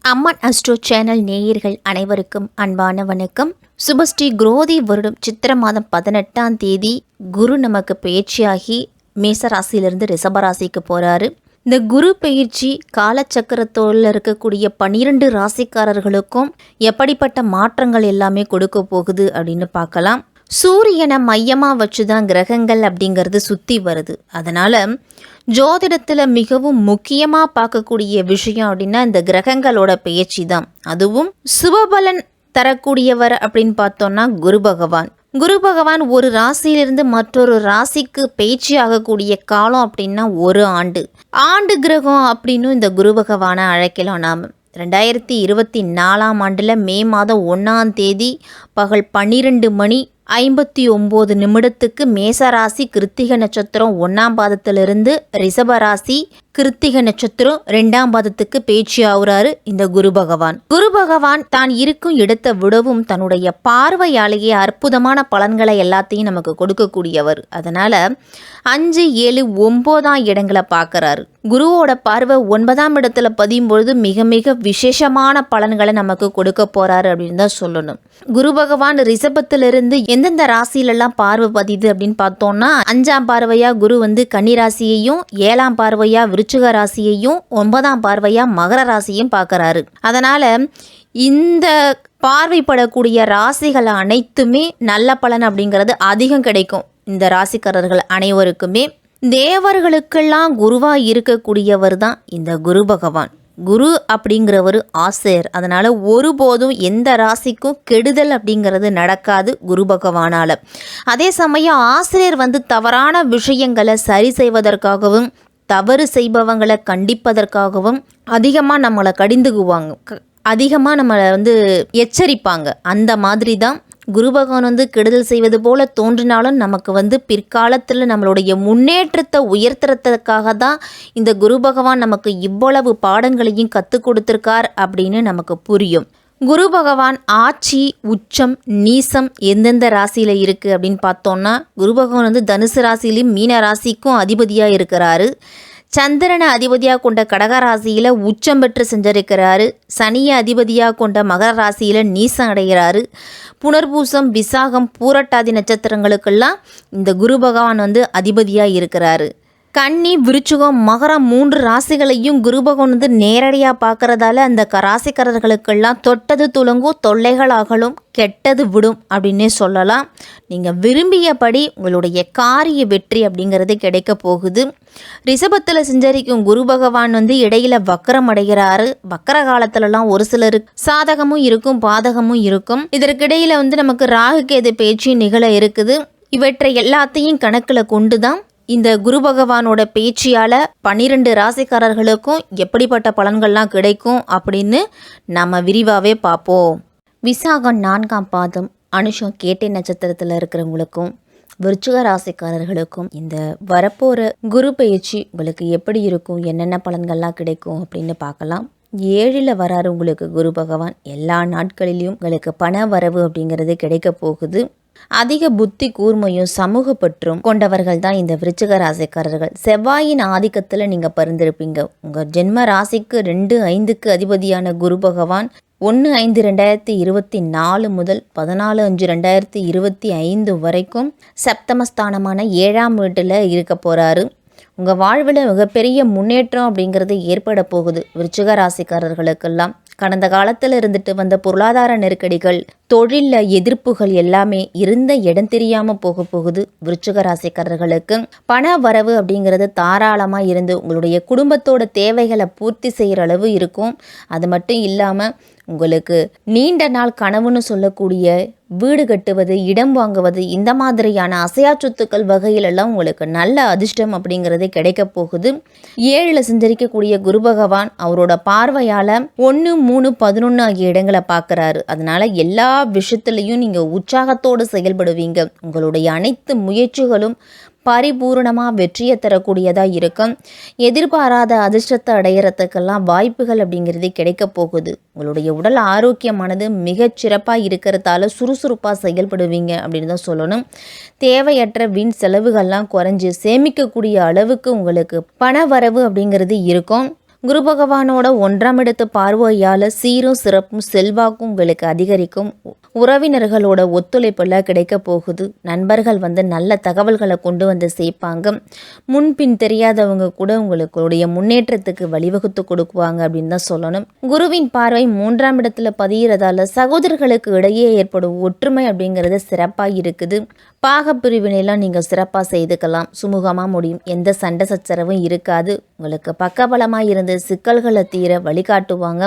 அம்மன் astro channel நேயர்கள் அனைவருக்கும் அன்பான வணக்கம். சுபஸ்ரீ குரோதி வருடம் சித்திர மாதம் 18ஆம் தேதி குரு நமக்கு பயிற்சியாகி மேசராசியிலிருந்து ரிஷபராசிக்கு போகிறாரு. இந்த குரு பயிற்சி காலச்சக்கரத்தோடு இருக்கக்கூடிய 12 ராசிக்காரர்களுக்கும் எப்படிப்பட்ட மாற்றங்கள் எல்லாமே கொடுக்க போகுது அப்படின்னு பார்க்கலாம். சூரியனை மையமாக வச்சு தான் கிரகங்கள் அப்படிங்கிறது சுற்றி வருது. அதனால் ஜோதிடத்தில் மிகவும் முக்கியமாக பார்க்கக்கூடிய விஷயம் அப்படின்னா இந்த கிரகங்களோட பெயர்ச்சி தான். அதுவும் சுபபலன் தரக்கூடியவர் அப்படின்னு பார்த்தோன்னா குரு பகவான். குரு பகவான் ஒரு ராசியிலிருந்து மற்றொரு ராசிக்கு பெயர்ச்சி ஆகக்கூடிய காலம் அப்படின்னா ஒரு ஆண்டு கிரகம் அப்படின்னு இந்த குரு பகவானை அழைக்கலாம். நாம் 2024ஆம் ஆண்டில் மே மாதம் 1ஆம் தேதி பகல் 12:59 மேசராசி கிருத்திகை நட்சத்திரம் 1ஆம் பாதத்திலிருந்து ரிஷபராசி கிருத்திகை நட்சத்திரம் 2ஆம் பாதத்துக்கு பேச்சு ஆகுறாரு இந்த குரு பகவான். குரு பகவான் தான் இருக்கும் இடத்தை விடவும் தன்னுடைய பார்வையாலேயே அற்புதமான பலன்களை எல்லாத்தையும் நமக்கு கொடுக்கக்கூடியவர். அதனால 5, 7, 9ஆம் இடங்களை பார்க்கறாரு. குருவோட பார்வை 9ஆம் இடத்துல பதியும் பொழுது மிக மிக விசேஷமான பலன்களை நமக்கு கொடுக்க போறாரு அப்படின்னு தான் சொல்லணும். குரு பகவான் ரிஷபத்திலிருந்து எந்தெந்த ராசியிலெல்லாம் பார்வை பதியுது அப்படின்னு பார்த்தோம்னா 5ஆம் பார்வையா குரு கன்னி ராசியையும், 7ஆம் பார்வையா விருச்சிக ராசியையும், 9ஆம் பார்வையா மகர ராசியையும் பார்க்கறாரு. அதனால இந்த பார்வைப்படக்கூடிய ராசிகள் அனைத்துமே நல்ல பலன் அப்படிங்கிறது அதிகம் கிடைக்கும். இந்த ராசிக்காரர்கள் அனைவருக்குமே தேவர்களுக்கெல்லாம் குருவாக இருக்கக்கூடியவர் தான் இந்த குரு பகவான். குரு அப்படிங்கிறவர் ஆசிரியர். அதனால் ஒருபோதும் எந்த ராசிக்கும் கெடுதல் அப்படிங்கிறது நடக்காது குரு பகவானால். அதே சமயம் ஆசிரியர் தவறான விஷயங்களை சரி செய்வதற்காகவும் தவறு செய்பவங்களை கண்டிப்பதற்காகவும் அதிகமாக நம்மளை கடிந்துக்குவாங்க, அதிகமாக நம்மளை எச்சரிப்பாங்க. அந்த மாதிரி தான் குரு பகவான் கெடுதல் செய்வது போல தோன்றினாலும் நமக்கு பிற்காலத்தில் நம்மளுடைய முன்னேற்றத்தை உயர்த்துறதுக்காக தான் இந்த குரு பகவான் நமக்கு இவ்வளவு பாடங்களையும் கற்றுக் கொடுத்துருக்கார் அப்படின்னு நமக்கு புரியும். குரு பகவான் ஆட்சி, உச்சம், நீசம் எந்தெந்த ராசியில் இருக்குது அப்படின்னு பார்த்தோம்னா குரு பகவான் தனுசு ராசிலையும் மீன ராசிக்கும் அதிபதியாக இருக்கிறாரு. சந்திரனை அதிபதியாக கொண்ட கடகராசியில் உச்சம் பெற்று செஞ்சிருக்கிறாரு. சனியை அதிபதியாக கொண்ட மகர ராசியில் நீசம் அடைகிறாரு. புனர்பூசம், விசாகம், பூரட்டாதி நட்சத்திரங்களுக்கெல்லாம் இந்த குரு பகவான் அதிபதியாக இருக்கிறாரு. கன்னி, விருச்சிகம், மகரம் 3 ராசிகளையும் குரு பகவான் நேரடியாக பார்க்கறதால அந்த ராசிக்காரர்களுக்கெல்லாம் தொட்டது துலங்கும், தொல்லைகள் அகலும், கெட்டது விடும் அப்படின்னே சொல்லலாம். நீங்கள் விரும்பியபடி உங்களுடைய காரிய வெற்றி அப்படிங்கிறது கிடைக்க போகுது. ரிஷபத்தில் சஞ்சரிக்கும் குரு பகவான் இடையில வக்கரம் அடைகிறாரு. வக்கர காலத்துலலாம் ஒரு சிலருக்கு சாதகமும் இருக்கும், பாதகமும் இருக்கும். இதற்கிடையில நமக்கு ராகு கேது பேச்சு நிகழ இருக்குது. இவற்றை எல்லாத்தையும் கணக்கில் கொண்டு தான் இந்த குரு பகவானோட பேச்சியால் 12 ராசிக்காரர்களுக்கும் எப்படிப்பட்ட பலன்கள்லாம் கிடைக்கும் அப்படின்னு நம்ம விரிவாகவே பார்ப்போம். விசாகம் 4ஆம் பாதம், அனுஷம் கேட்டை நட்சத்திரத்தில் இருக்கிறவங்களுக்கும் விருச்சிக ராசிக்காரர்களுக்கும் இந்த வரப்போகிற குரு பயிற்சி உங்களுக்கு எப்படி இருக்கும், என்னென்ன பலன்கள்லாம் கிடைக்கும் அப்படின்னு பார்க்கலாம். 7ல் வராரு உங்களுக்கு குரு பகவான். எல்லா நாட்களிலையும் உங்களுக்கு பண வரவு அப்படிங்கிறது கிடைக்க போகுது. அதிக புத்தி கூர்மையும் சமூக பற்றும் கொண்டவர்கள் தான் இந்த விருச்சிக ராசிக்காரர்கள். செவ்வாயின் ஆதிக்கத்தில் நீங்கள் பரிந்திருப்பீங்க. உங்கள் ஜென்ம ராசிக்கு 2, 5க்கு அதிபதியான குரு பகவான் 1/5/2024 முதல் 14/5/2025 வரைக்கும் சப்தமஸ்தானமான 7ஆம் வீட்டில் இருக்க போகிறாரு. உங்கள் வாழ்வில் மிகப்பெரிய முன்னேற்றம் அப்படிங்கிறது ஏற்பட போகுது. விருச்சிக ராசிக்காரர்களுக்கெல்லாம் கடந்த காலத்தில் இருந்துட்டு வந்த பொருளாதார நெருக்கடிகள், தொழிலில் எதிர்ப்புகள் எல்லாமே இருந்த இடம் தெரியாமல் போக போகுது. விருச்சிக ராசிக்காரர்களுக்கு பண வரவு அப்படிங்கிறது தாராளமாக இருந்து உங்களுடைய குடும்பத்தோட தேவைகளை பூர்த்தி செய்கிற அளவு இருக்கும். அது மட்டும் இல்லாமல் உங்களுக்கு நீண்ட நாள் கனவுன்னு சொல்லக்கூடிய வீடு கட்டுவது, இடம் வாங்குவது, இந்த மாதிரியான அசையா சொத்துக்கள் வகையிலெல்லாம் உங்களுக்கு நல்ல அதிர்ஷ்டம் அப்படிங்கிறது கிடைக்க போகுது. 7ல் சஞ்சரிக்கக்கூடிய குரு பகவான் அவரோட பார்வையால் 1, 3, 11 ஆகிய இடங்களை பார்க்குறாரு. அதனால எல்லா விஷயத்துலையும் நீங்கள் உற்சாகத்தோடு செயல்படுவீங்க. உங்களுடைய அனைத்து முயற்சிகளும் பரிபூர்ணமாக வெற்றியை தரக்கூடியதாக இருக்கும். எதிர்பாராத அதிர்ஷ்டத்தை அடையிறதுக்கெல்லாம் வாய்ப்புகள் அப்படிங்கிறது கிடைக்க போகுது. உங்களுடைய உடல் ஆரோக்கியமானது மிகச் சிறப்பாக இருக்கிறதால சுறுசுறுப்பாக செயல்படுவீங்க அப்படின்னு தான் சொல்லணும். தேவையற்ற வீண் செலவுகள்லாம் குறைஞ்சி சேமிக்கக்கூடிய அளவுக்கு உங்களுக்கு பண வரவு அப்படிங்கிறது இருக்கும். குரு பகவானோட 1ஆம் இடத்து பார்வையால் சீரும் சிறப்பும் செல்வாக்கும் உங்களுக்கு அதிகரிக்கும். உறவினர்களோட ஒத்துழைப்பெல்லாம் கிடைக்க போகுது. நண்பர்கள் நல்ல தகவல்களை கொண்டு வந்து சேர்ப்பாங்க. முன்பின் தெரியாதவங்க கூட உங்களுடைய முன்னேற்றத்துக்கு வழிவகுத்து கொடுக்குவாங்க அப்படின்னு தான் சொல்லணும். குருவின் பார்வை 3ஆம் இடத்துல பதிகிறதால சகோதரர்களுக்கு இடையே ஏற்படும் ஒற்றுமை அப்படிங்கிறது சிறப்பாக இருக்குது. பாகப்பிரிவினைலாம் நீங்கள் சிறப்பாக செய்துக்கலாம். சுமூகமாக முடியும். எந்த சண்டை சச்சரவும் இருக்காது. உங்களுக்கு பக்கபலமாக இருந்து சிக்கல்களை தீர வழிகாட்டுவாங்க.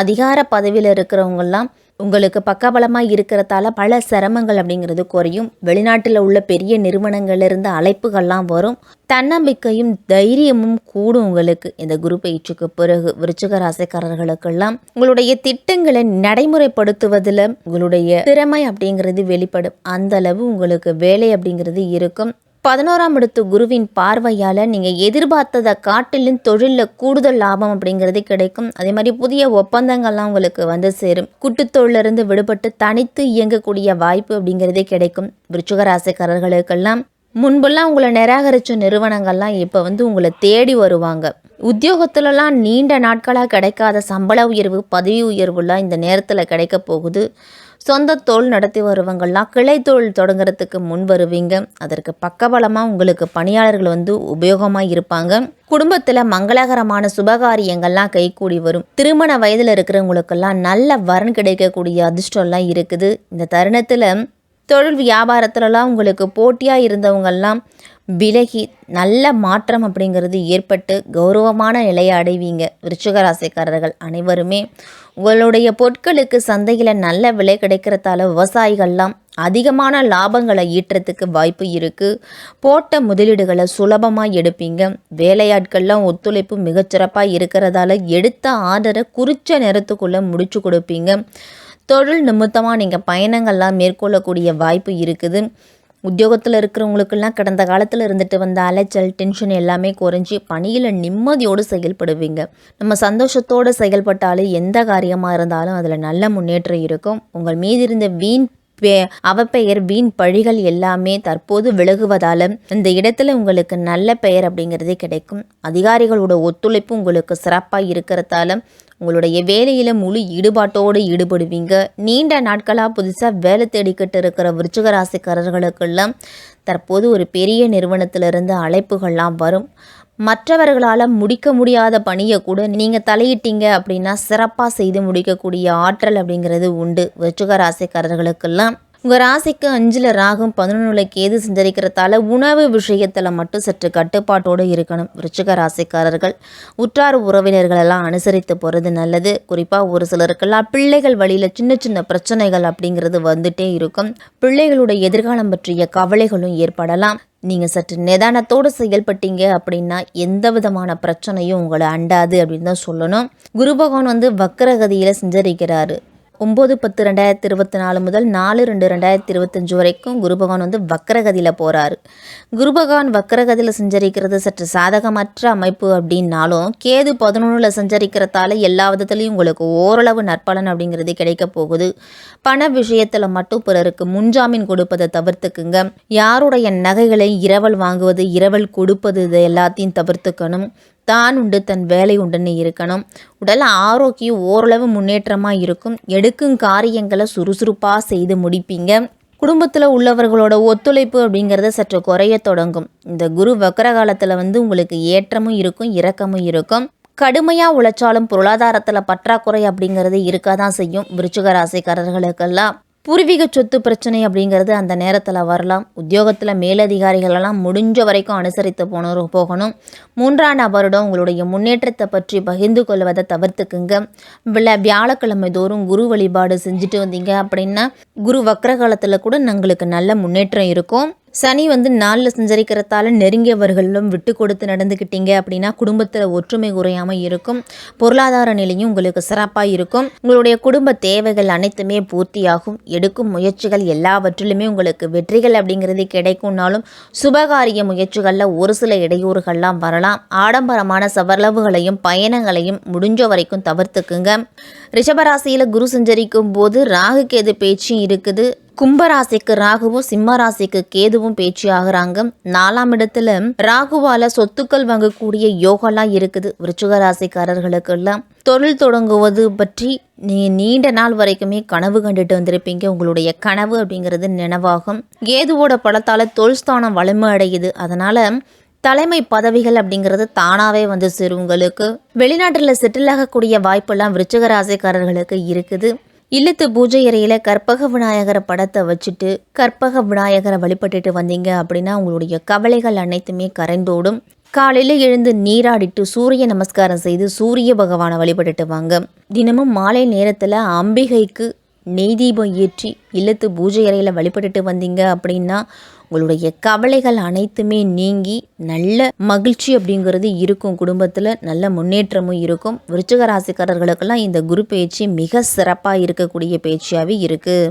அதிகார பதவியில் இருக்கிறவங்கெல்லாம் உங்களுக்கு பக்கபலமாக இருக்கிறதால பல சிரமங்கள் அப்படிங்கிறது குறையும். வெளிநாட்டில் உள்ள பெரிய நிறுவனங்கள்லேருந்து அழைப்புகள்லாம் வரும். தன்னம்பிக்கையும் தைரியமும் கூடும் உங்களுக்கு இந்த குரு பயிற்சிக்கு பிறகு. விருச்சிக ராசிக்காரர்களுக்கெல்லாம் உங்களுடைய திட்டங்களை நடைமுறைப்படுத்துவதில் உங்களுடைய திறமை அப்படிங்கிறது வெளிப்படும். அந்த அளவு உங்களுக்கு வேலை அப்படிங்கிறது இருக்கும். 11ஆம் இடத்து குருவின் பார்வையால் நீங்கள் எதிர்பார்த்ததை காட்டிலும் தொழிலில் கூடுதல் லாபம் அப்படிங்கிறது கிடைக்கும். அதே மாதிரி புதிய ஒப்பந்தங்கள்லாம் உங்களுக்கு சேரும். குட்டுத்தொழிலிருந்து விடுபட்டு தனித்து இயங்கக்கூடிய வாய்ப்பு அப்படிங்கிறதே கிடைக்கும். விருச்சிக ராசிக்காரர்களுக்கெல்லாம் முன்பெல்லாம் உங்களை நிராகரித்த நிறுவனங்கள்லாம் இப்போ உங்களை தேடி வருவாங்க. உத்தியோகத்துலலாம் நீண்ட நாட்களாக கிடைக்காத சம்பள உயர்வு, பதவி உயர்வுலாம் இந்த நேரத்தில் கிடைக்க போகுது. சொந்த தொழில் நடத்தி வருவங்கள்லாம் கிளை தொழில் தொடங்குறதுக்கு முன் வருவீங்க. அதற்கு பக்கபலமாக உங்களுக்கு பணியாளர்கள் உபயோகமாக இருப்பாங்க. குடும்பத்தில் மங்களகரமான சுபகாரியங்கள்லாம் கைகூடி வரும். திருமண வயதில் இருக்கிறவங்களுக்கெல்லாம் நல்ல வரன் கிடைக்கக்கூடிய அதிர்ஷ்டம்லாம் இருக்குது. இந்த தருணத்தில் தொழில் வியாபாரத்துலலாம் உங்களுக்கு போட்டியாக இருந்தவங்கெல்லாம் விலகி நல்ல மாற்றம் அப்படிங்கிறது ஏற்பட்டு கௌரவமான நிலையை அடைவீங்க. விருச்சிக ராசிக்காரர்கள் அனைவருமே உங்களுடைய பொருட்களுக்கு சந்தையில் நல்ல விலை கிடைக்கிறதால விவசாயிகள்லாம் அதிகமான லாபங்களை ஈட்டுறதுக்கு வாய்ப்பு இருக்குது. போட்ட முதலீடுகளை சுலபமாக எடுப்பீங்க. வேலையாட்கள்லாம் ஒத்துழைப்பு மிகச்சிறப்பாக இருக்கிறதால எடுத்த ஆர்டரை குறித்த நேரத்துக்குள்ளே முடிச்சு கொடுப்பீங்க. தொழில் நிமித்தமாக நீங்கள் பயணங்கள்லாம் மேற்கொள்ளக்கூடிய வாய்ப்பு இருக்குது. உத்தியோகத்தில் இருக்கிறவங்களுக்கெல்லாம் கடந்த காலத்தில் இருந்துட்டு வந்த அலைச்சல், டென்ஷன் எல்லாமே குறைஞ்சி பணியில் நிம்மதியோடு செயல்படுவீங்க. நம்ம சந்தோஷத்தோடு செயல்பட்டாலே எந்த காரியமாக இருந்தாலும் அதில் நல்ல முன்னேற்றம் இருக்கும். உங்கள் மீது இருந்த வீண் அவப்பெயர், வீண் பழிகள் எல்லாமே தற்போது விலகுவதால் இந்த இடத்துல உங்களுக்கு நல்ல பெயர் அப்படிங்கிறதே கிடைக்கும். அதிகாரிகளோட ஒத்துழைப்பு உங்களுக்கு சிறப்பாக இருக்கிறதால உங்களுடைய வேலையில் முழு ஈடுபாட்டோடு ஈடுபடுவீங்க. நீண்ட நாட்களாக புதுசாக வேலை தேடிக்கிட்டு இருக்கிற விருச்சிக ராசிக்காரர்களுக்கெல்லாம் தற்போது ஒரு பெரிய நிறுவனத்திலிருந்து அழைப்புகள்லாம் வரும். மற்றவர்களால் முடிக்க முடியாத பணியை கூட நீங்கள் தலையிட்டீங்க அப்படின்னா சிறப்பாக செய்து முடிக்கக்கூடிய ஆற்றல் அப்படிங்கிறது உண்டு விருச்சிக ராசிக்காரர்களுக்கெல்லாம். உங்கள் ராசிக்கு 5ல் ராகும் 11ல் கேது சஞ்சரிக்கிறதால உணவு விஷயத்தில் மட்டும் சற்று கட்டுப்பாட்டோடு இருக்கணும். விருச்சிக ராசிக்காரர்கள் உற்றார் உறவினர்களெல்லாம் அனுசரித்து போகிறது நல்லது. குறிப்பாக ஒரு சிலருக்கெல்லாம் பிள்ளைகள் வழியில் சின்ன சின்ன பிரச்சனைகள் அப்படிங்கிறது வந்துட்டே இருக்கும். பிள்ளைகளுடைய எதிர்காலம் பற்றிய கவலைகளும் ஏற்படலாம். நீங்கள் சற்று நிதானத்தோடு செயல்பட்டீங்க அப்படின்னா எந்த விதமான பிரச்சனையும் உங்களை அண்டாது அப்படின்னு தான் சொல்லணும். குரு பகவான் வக்ரகதியில் சஞ்சரிக்கிறாரு. 9/10/2024 முதல் 4/2/2025 வரைக்கும் குரு பகவான் வக்ரகதியில் போகிறாரு. குரு பகவான் வக்ரகதியில் சஞ்சரிக்கிறது சற்று சாதகமற்ற அமைப்பு அப்படின்னாலும் கேது 11ல் சஞ்சரிக்கிறதால எல்லா விதத்துலேயும் உங்களுக்கு ஓரளவு நற்பலன் அப்படிங்கிறது கிடைக்க போகுது. பண விஷயத்தில் மட்டும் பிறருக்கு முன்ஜாமீன் கொடுப்பதை தவிர்த்துக்குங்க. யாருடைய நகைகளை இரவல் வாங்குவது, இரவல் கொடுப்பது, இது எல்லாத்தையும் தவிர்த்துக்கணும். தான் உண்டு தன் வேலை உண்டுன்னு இருக்கணும். உடல் ஆரோக்கியம் ஓரளவு முன்னேற்றமாக இருக்கும். எடுக்கும் காரியங்களை சுறுசுறுப்பாக செய்து முடிப்பீங்க. குடும்பத்தில் உள்ளவர்களோட ஒத்துழைப்பு அப்படிங்கிறத சற்று குறைய தொடங்கும். இந்த குரு வக்ர காலத்தில் உங்களுக்கு ஏற்றமும் இருக்கும், இறக்கமும் இருக்கும். கடுமையாக உழைச்சாலும் பொருளாதாரத்தில் பற்றாக்குறை அப்படிங்கிறது இருக்க தான் செய்யும். விருச்சிக ராசிக்காரர்களுக்கெல்லாம் பூர்வீக சொத்து பிரச்சனை அப்படிங்கிறது அந்த நேரத்தில் வரலாம். உத்தியோகத்தில் மேலதிகாரிகளெல்லாம் முடிஞ்ச வரைக்கும் அனுசரித்து போகணும். 3ஆம் நபரிடம் உங்களுடைய முன்னேற்றத்தை பற்றி பகிர்ந்து கொள்வதை தவிர்த்துக்குங்க. வியாழக்கிழமை தோறும் குரு வழிபாடு செஞ்சுட்டு வந்தீங்க அப்படின்னா குரு வக்ர காலத்தில் கூட உங்களுக்கு நல்ல முன்னேற்றம் இருக்கும். சனி 4ல் சஞ்சரிக்கிறதால நெருங்கியவர்களும் விட்டு கொடுத்து நடந்துக்கிட்டீங்க அப்படின்னா குடும்பத்தில் ஒற்றுமை குறையாமல் இருக்கும். பொருளாதார நிலையும் உங்களுக்கு சிறப்பாக இருக்கும். உங்களுடைய குடும்ப தேவைகள் அனைத்துமே பூர்த்தியாகும். எடுக்கும் முயற்சிகள் எல்லாவற்றிலுமே உங்களுக்கு வெற்றிகள் அப்படிங்கிறது கிடைக்கும்னாலும் சுபகாரிய முயற்சிகளில் ஒரு சில இடையூறுகள்லாம் வரலாம். ஆடம்பரமான செலவுகளையும் பயணங்களையும் முடிஞ்ச வரைக்கும் தவிர்த்துக்குங்க. ரிஷபராசியில குரு சஞ்சரிக்கும் போது ராகு கேது பேச்சும் இருக்குது. கும்பராசிக்கு ராகுவும் சிம்ம ராசிக்கு கேதுவும் பேச்சு ஆகுறாங்க. 4ஆம் இடத்துல ராகுவால சொத்துக்கள் வாங்கக்கூடிய யோகம்லாம் இருக்குது. விருச்சிக ராசிக்காரர்களுக்கெல்லாம் தொழில் தொடங்குவது பற்றி நீண்ட நாள் வரைக்குமே கனவு கண்டுட்டு வந்திருப்பீங்க. உங்களுடைய கனவு அப்படிங்கிறது நினைவாகும். கேதுவோட பலத்தால தொழில்ஸ்தானம் வலிமை அடையுது. அதனால தலைமை பதவிகள் அப்படிங்கிறது தானாகவே வந்து சேரும். உங்களுக்கு வெளிநாட்டில் செட்டில் ஆகக்கூடிய வாய்ப்பெல்லாம் விருச்சிக ராசிக்காரர்களுக்கு இருக்குது. இல்லத்து பூஜை அறையில் கற்பக விநாயகரை படத்தை வச்சுட்டு கற்பக விநாயகரை வழிபட்டுட்டு வந்தீங்க அப்படின்னா உங்களுடைய கவலைகள் அனைத்துமே கரைந்தோடும். காலையில் எழுந்து நீராடிட்டு சூரிய நமஸ்காரம் செய்து சூரிய பகவானை வழிபட்டுட்டு வாங்க. தினமும் மாலை நேரத்தில் அம்பிகைக்கு நெய் தீபம் ஏற்றி இல்லத்து பூஜை அறையில் வழிபட்டுட்டு வந்தீங்க அப்படின்னா உங்களுடைய கவலைகள் அனைத்துமே நீங்கி நல்ல மகிழ்ச்சி அப்படிங்கிறது இருக்கும். குடும்பத்தில் நல்ல முன்னேற்றமும் இருக்கும். விருச்சிக ராசிக்காரர்களுக்கெல்லாம் இந்த குரு பயிற்சி மிக சிறப்பாக இருக்கக்கூடிய பயிற்சியாகவே இருக்குது.